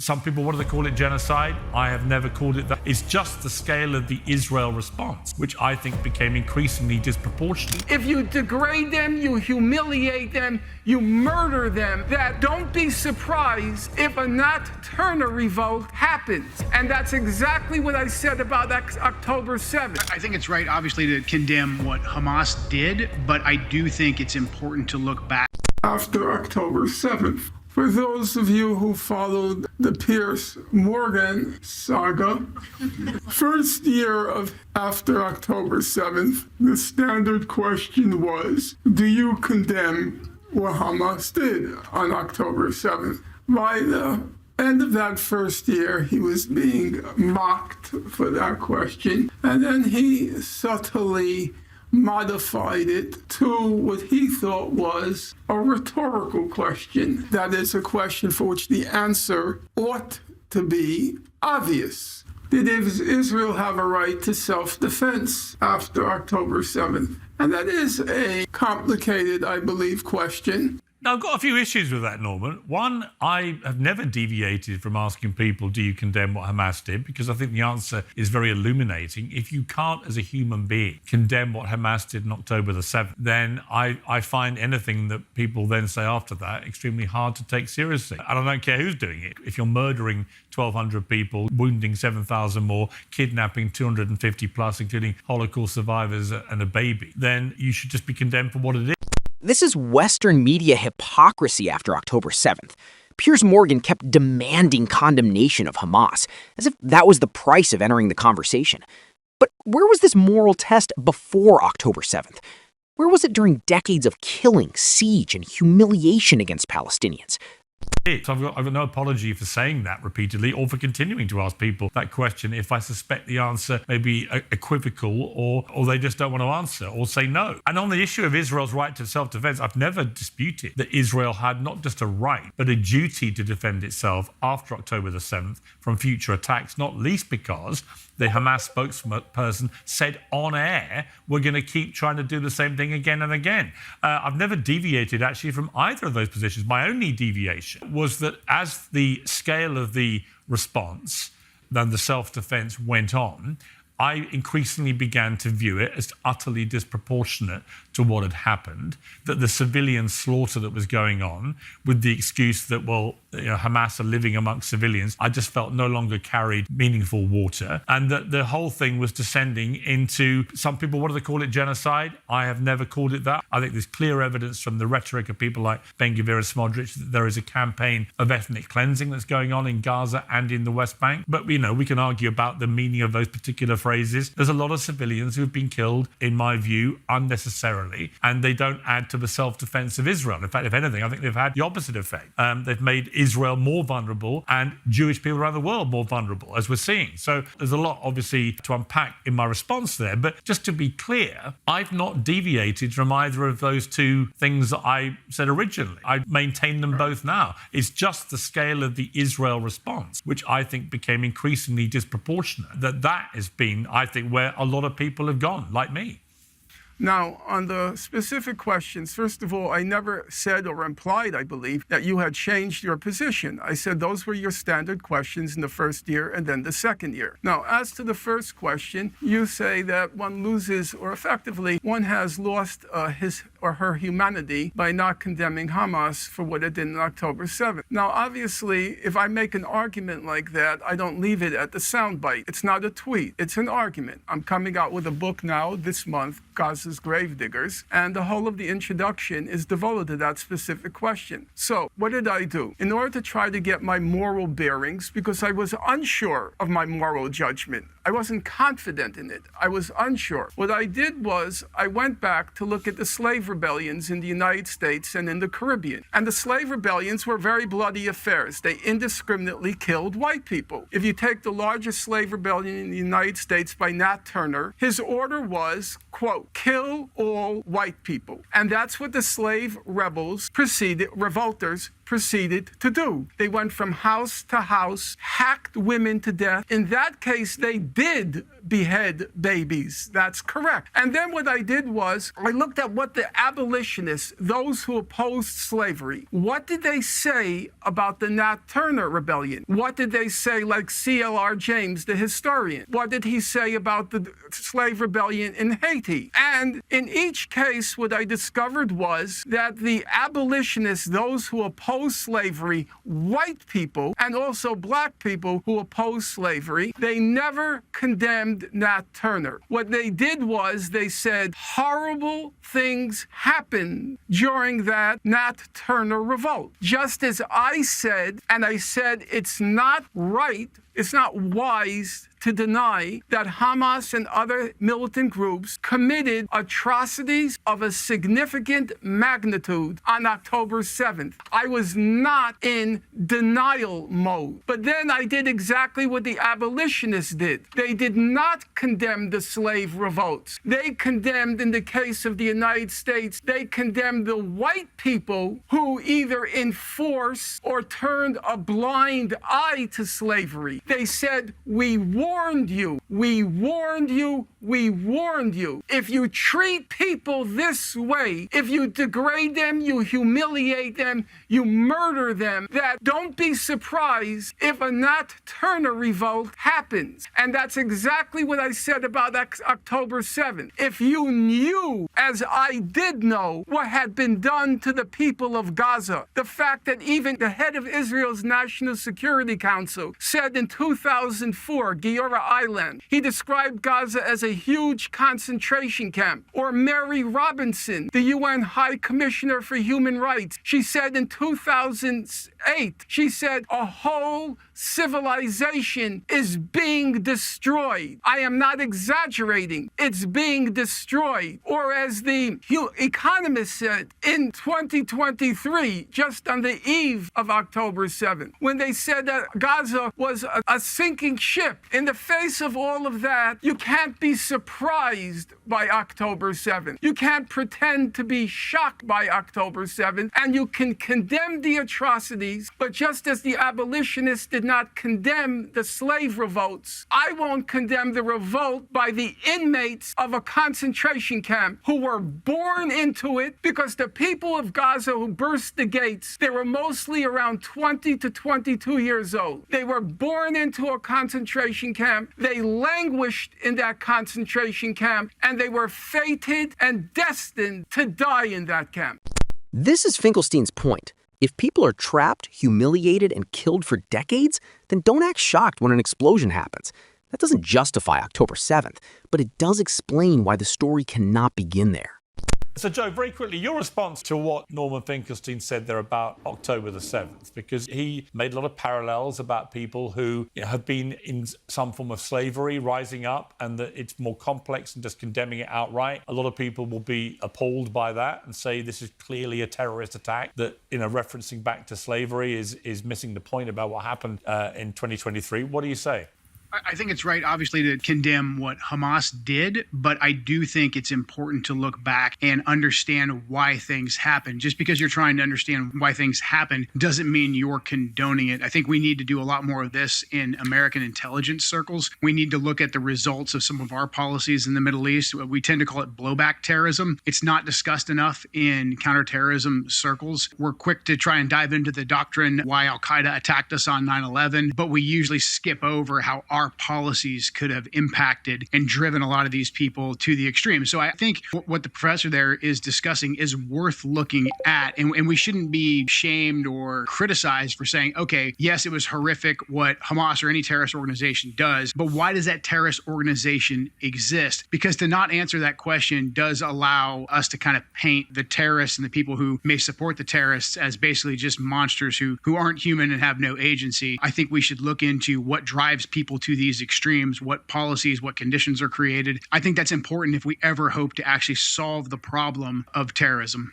Some people, what do they call it, genocide? I have never called it that. It's just the scale of the Israel response, which I think became increasingly disproportionate. If you degrade them, you humiliate them, you murder them, that don't be surprised if a Nat Turner revolt happens. And that's exactly what I said about October 7th. I think it's right, obviously, to condemn what Hamas did, but I do think it's important to look back. After October 7th, for those of you who followed the Piers Morgan saga, first year of after October 7th, the standard question was, do you condemn what Hamas did on October 7th? By the end of that first year, he was being mocked for that question, and then he subtly modified it to what he thought was a rhetorical question. That is a question for which the answer ought to be obvious. Did Israel have a right to self-defense after October 7th? And that is a complicated, I believe, question. Now, I've got a few issues with that, Norman. One, I have never deviated from asking people, do you condemn what Hamas did? Because I think the answer is very illuminating. If you can't, as a human being, condemn what Hamas did on October the 7th, then I find anything that people then say after that extremely hard to take seriously. And I don't care who's doing it. If you're murdering 1,200 people, wounding 7,000 more, kidnapping 250 plus, including Holocaust survivors and a baby, then you should just be condemned for what it is. This is Western media hypocrisy after October 7th. Piers Morgan kept demanding condemnation of Hamas, as if that was the price of entering the conversation. But where was this moral test before October 7th? Where was it during decades of killing, siege, and humiliation against Palestinians? So I've got no apology for saying that repeatedly or for continuing to ask people that question if I suspect the answer may be equivocal or they just don't want to answer or say no. And on the issue of Israel's right to self-defense, I've never disputed that Israel had not just a right, but a duty to defend itself after October the 7th from future attacks, not least because the Hamas spokesperson said on air, we're going to keep trying to do the same thing again and again. I've never deviated, actually, from either of those positions. My only deviation was that as the scale of the response, then the self-defense went on, I increasingly began to view it as utterly disproportionate to what had happened, that the civilian slaughter that was going on, with the excuse that, well, Hamas are living amongst civilians, I just felt no longer carried meaningful water, and that the whole thing was descending into, some people, what do they call it, genocide? I have never called it that. I think there's clear evidence from the rhetoric of people like Ben-Gvir and Smotrich that there is a campaign of ethnic cleansing that's going on in Gaza and in the West Bank. But, we can argue about the meaning of those particular phrases. There's a lot of civilians who have been killed, in my view, unnecessarily, and they don't add to the self-defense of Israel. In fact, if anything, I think they've had the opposite effect. They've made Israel more vulnerable and Jewish people around the world more vulnerable, as we're seeing. So there's a lot, obviously, to unpack in my response there. But just to be clear, I've not deviated from either of those two things that I said originally. I maintain them both now. It's just the scale of the Israel response, which I think became increasingly disproportionate, that has been, I think, where a lot of people have gone, like me. Now, on the specific questions, first of all, I never said or implied, I believe, that you had changed your position. I said those were your standard questions in the first year and then the second year. Now, as to the first question, you say that one loses, or effectively, one has lost his or her humanity by not condemning Hamas for what it did on October 7th. Now, obviously, if I make an argument like that, I don't leave it at the soundbite. It's not a tweet. It's an argument. I'm coming out with a book now this month, Gaza's Gravediggers, and the whole of the introduction is devoted to that specific question. So, what did I do? In order to try to get my moral bearings, because I was unsure of my moral judgment, I wasn't confident in it. I was unsure. What I did was I went back to look at the slave rebellions in the United States and in the Caribbean. And the slave rebellions were very bloody affairs. They indiscriminately killed white people. If you take the largest slave rebellion in the United States by Nat Turner, his order was, quote, kill all white people. And that's what the slave revolters proceeded to do. They went from house to house, hacked women to death. In that case, they did behead babies. That's correct. And then what I did was I looked at what the abolitionists, those who opposed slavery, what did they say about the Nat Turner Rebellion? What did they say, like C.L.R. James, the historian? What did he say about the slave rebellion in Haiti? And in each case, what I discovered was that the abolitionists, those who opposed slavery, white people, and also black people who opposed slavery, they never condemned Nat Turner. What they did was they said horrible things happened during that Nat Turner revolt. Just as I said, and I said it's not right, it's not wise to deny that Hamas and other militant groups committed atrocities of a significant magnitude on October 7th. I was not in denial mode. But then I did exactly what the abolitionists did. They did not condemn the slave revolts. They condemned, in the case of the United States, they condemned the white people who either enforced or turned a blind eye to slavery. They said, we warned you, we warned you, we warned you. If you treat people this way, if you degrade them, you humiliate them, you murder them, that don't be surprised if a Nat Turner revolt happens. And that's exactly what I said about October 7th. If you knew, as I did know, what had been done to the people of Gaza, the fact that even the head of Israel's National Security Council said in 2004, Giora Island, he described Gaza as a huge concentration camp. Or Mary Robinson, the UN High Commissioner for Human Rights, she said in 2008, she said a whole civilization is being destroyed. I am not exaggerating. It's being destroyed. Or as the Economist said in 2023, just on the eve of October 7th, when they said that Gaza was a sinking ship. In the face of all of that, you can't be surprised by October 7th. You can't pretend to be shocked by October 7th, and you can condemn the atrocities, but just as the abolitionists did not condemn the slave revolts, I won't condemn the revolt by the inmates of a concentration camp who were born into it, because the people of Gaza who burst the gates, they were mostly around 20 to 22 years old. They were born into a concentration camp. They languished in that concentration camp, and they were fated and destined to die in that camp. This is Finkelstein's point. If people are trapped, humiliated, and killed for decades, then don't act shocked when an explosion happens. That doesn't justify October 7th, but it does explain why the story cannot begin there. So, Joe, very quickly, your response to what Norman Finkelstein said there about October the 7th, because he made a lot of parallels about people who have been in some form of slavery rising up, and that it's more complex than just condemning it outright. A lot of people will be appalled by that and say this is clearly a terrorist attack, that, referencing back to slavery is missing the point about what happened in 2023. What do you say? I think it's right, obviously, to condemn what Hamas did, but I do think it's important to look back and understand why things happen. Just because you're trying to understand why things happen doesn't mean you're condoning it. I think we need to do a lot more of this in American intelligence circles. We need to look at the results of some of our policies in the Middle East. We tend to call it blowback terrorism. It's not discussed enough in counterterrorism circles. We're quick to try and dive into the doctrine why al-Qaeda attacked us on 9/11, but we usually skip over how our policies could have impacted and driven a lot of these people to the extreme. So I think what the professor there is discussing is worth looking at. And we shouldn't be shamed or criticized for saying, okay, yes, it was horrific what Hamas or any terrorist organization does, but why does that terrorist organization exist? Because to not answer that question does allow us to kind of paint the terrorists and the people who may support the terrorists as basically just monsters who aren't human and have no agency. I think we should look into what drives people to these extremes, what policies, what conditions are created. I think that's important if we ever hope to actually solve the problem of terrorism.